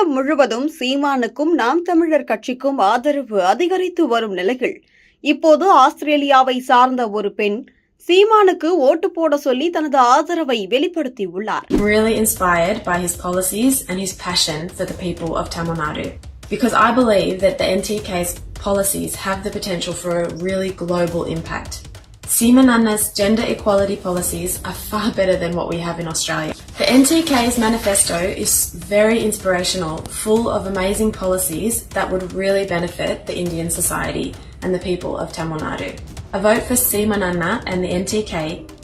உலகம் முழுவதும் சீமானுக்கும் நாம் தமிழர் கட்சிக்கும் ஆதரவு அதிகரித்து வரும் நிலையில் இப்போது ஆஸ்திரேலியாவை சார்ந்த ஒரு பெண் சீமானுக்கு ஓட்டு போட சொல்லி தனது ஆதரவை வெளிப்படுத்தியுள்ளார். Really inspired by his policies and his passion for the people of Tamil Nadu, because I believe that the NTK's policies have the potential for a really global impact. Seemananna's gender equality policies are far better than what we have in Australia. The NTK's manifesto is very inspirational, full of amazing policies that would really benefit the Indian society and the people of Tamil Nadu. A vote for Seemananna and the NTK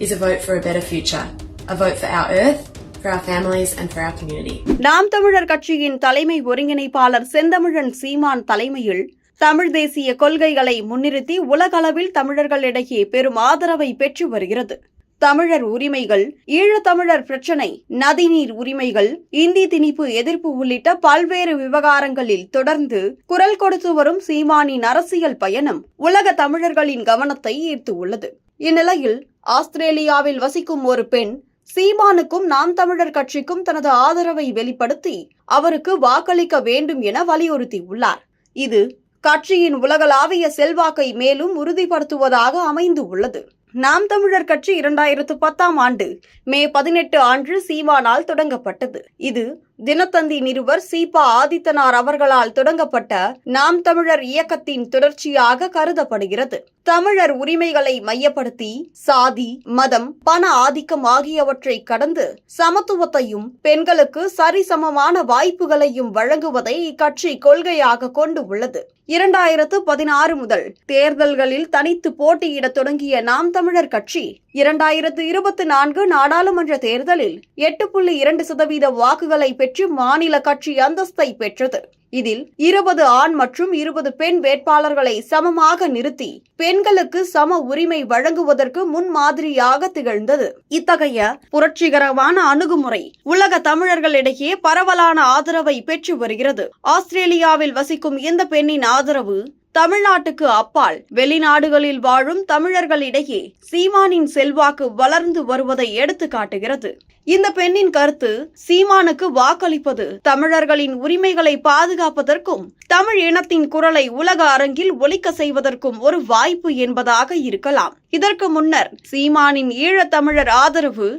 is a vote for a better future, a vote for our earth, for our families and for our community. நாம் தமிழர் கட்சியின் தலைமை ஒருங்கிணைப்பாளர் செந்தமிழன் சீமான் தலைமையில் தமிழ் தேசிய கொள்கைகளை முன்னிறுத்தி உலகளவில் தமிழர்களிடையே பெரும் ஆதரவை பெற்று வருகிறது. தமிழர் உரிமைகள், ஈழத்தமிழர் பிரச்சினை, நதிநீர் உரிமைகள், இந்தி திணிப்பு எதிர்ப்பு உள்ளிட்ட பல்வேறு விவகாரங்களில் தொடர்ந்து குரல் கொடுத்து வரும் சீமானின் அரசியல் பயணம் உலக தமிழர்களின் கவனத்தை ஈர்த்து உள்ளது. இந்நிலையில் ஆஸ்திரேலியாவில் வசிக்கும் ஒரு பெண் சீமானுக்கும் நாம் தமிழர் கட்சிக்கும் தனது ஆதரவை வெளிப்படுத்தி அவருக்கு வாக்களிக்க வேண்டும் என வலியுறுத்தியுள்ளார். இது கட்சியின் உலகளாவிய செல்வாக்கை மேலும் உறுதிப்படுத்துவதாக அமைந்து உள்ளது. நாம் தமிழர் கட்சி 2010ஆம் ஆண்டு மே 18 அன்று சீமானால் தொடங்கப்பட்டது. இது தினத்தந்தி நிருபர் சீபா ஆதித்தனார் அவர்களால் தொடங்கப்பட்ட நாம் தமிழர் இயக்கத்தின் தொடர்ச்சியாக கருதப்படுகிறது. தமிழர் உரிமைகளை மையப்படுத்தி சாதி, மதம், பண ஆதிக்கம் ஆகியவற்றை கடந்து சமத்துவத்தையும் பெண்களுக்கு சரிசமமான வாய்ப்புகளையும் வழங்குவதை இக்கட்சி கொள்கையாக கொண்டு உள்ளது. 2016 முதல் தேர்தல்களில் தனித்து போட்டியிட தொடங்கிய நாம் தமிழர் கட்சி 2024 நாடாளுமன்ற தேர்தலில் 8.2% வாக்குகளை பெற்று மாநில கட்சி அந்தஸ்தை பெற்றது. இதில் 20 ஆண் மற்றும் 20 பெண் வேட்பாளர்களை சமமாக நிறுத்தி பெண்களுக்கு சம உரிமை வழங்குவதற்கு முன்மாதிரியாக திகழ்ந்தது. இத்தகைய புரட்சிகரமான அணுகுமுறை உலக தமிழர்களிடையே பரவலான ஆதரவை பெற்று வருகிறது. ஆஸ்திரேலியாவில் வசிக்கும் இந்த பெண்ணின் ஆதரவு தமிழ்நாட்டுக்கு அப்பால் வெளிநாடுகளில் வாழும் தமிழர்களிடையே சீமானின் செல்வாக்கு வளர்ந்து வருவதை எடுத்து காட்டுகிறது. இந்த பெண்ணின் கருத்து சீமானுக்கு வாக்களிப்பது தமிழர்களின் உரிமைகளை பாதுகாப்பதற்கும் தமிழ் இனத்தின் குரலை உலக அரங்கில் ஒலிக்க செய்வதற்கும் ஒரு வாய்ப்பு என்பதாக இருக்கலாம். இதற்கு முன்னர் சீமானின் ஈழத்தமிழர் ஆதரவு,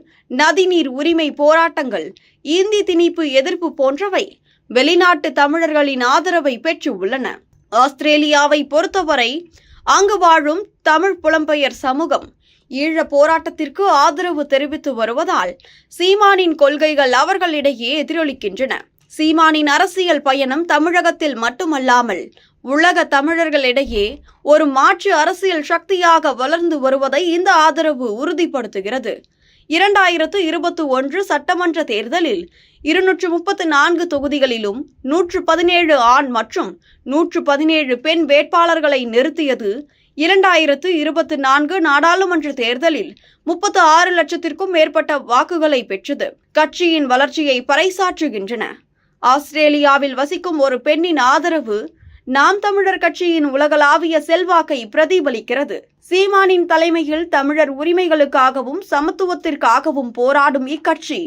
நதிநீர் உரிமை போராட்டங்கள், இந்தி திணிப்பு எதிர்ப்பு போன்றவை வெளிநாட்டு தமிழர்களின் ஆதரவை பெற்று உள்ளன. ஆஸ்திரேலியாவை பொறுத்தவரை அங்கு வாழும் தமிழ் புலம்பெயர் சமூகம் ஈழ போராட்டத்திற்கு ஆதரவு தெரிவித்து வருவதால் சீமானின் கொள்கைகள் அவர்களிடையே எதிரொலிக்கின்றன. சீமானின் அரசியல் பயணம் தமிழகத்தில் மட்டுமல்லாமல் உலக தமிழர்களிடையே ஒரு மாற்று அரசியல் சக்தியாக வளர்ந்து வருவதை இந்த ஆதரவு உறுதிப்படுத்துகிறது. 2021 சட்டமன்ற தேர்தலில் 234 தொகுதிகளிலும் 117 ஆண் மற்றும் 117 பெண் வேட்பாளர்களை நிறுத்தியது 2024 நாடாளுமன்ற தேர்தலில் 36 லட்சத்திற்கும் மேற்பட்ட வாக்குகளை பெற்றது. கட்சியின் வளர்ச்சியை பறைசாற்றுகின்றன. ஆஸ்திரேலியாவில் வசிக்கும் ஒரு பெண்ணின் ஆதரவு நாம் தமிழர் கட்சியின் உலகளாவிய செல்வாக்கை பிரதிபலிக்கிறது. சீமானின் தலைமையில் தமிழர் உரிமைகளுக்காகவும் சமத்துவத்திற்காகவும் போராடும் இக்கட்சி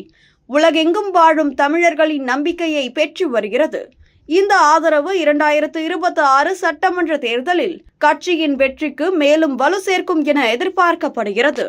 உலகெங்கும் வாழும் தமிழர்களின் நம்பிக்கையை பெற்று வருகிறது. இந்த ஆதரவு 2026 சட்டமன்ற தேர்தலில் கட்சியின் வெற்றிக்கு மேலும் வலு சேர்க்கும் என எதிர்பார்க்கப்படுகிறது.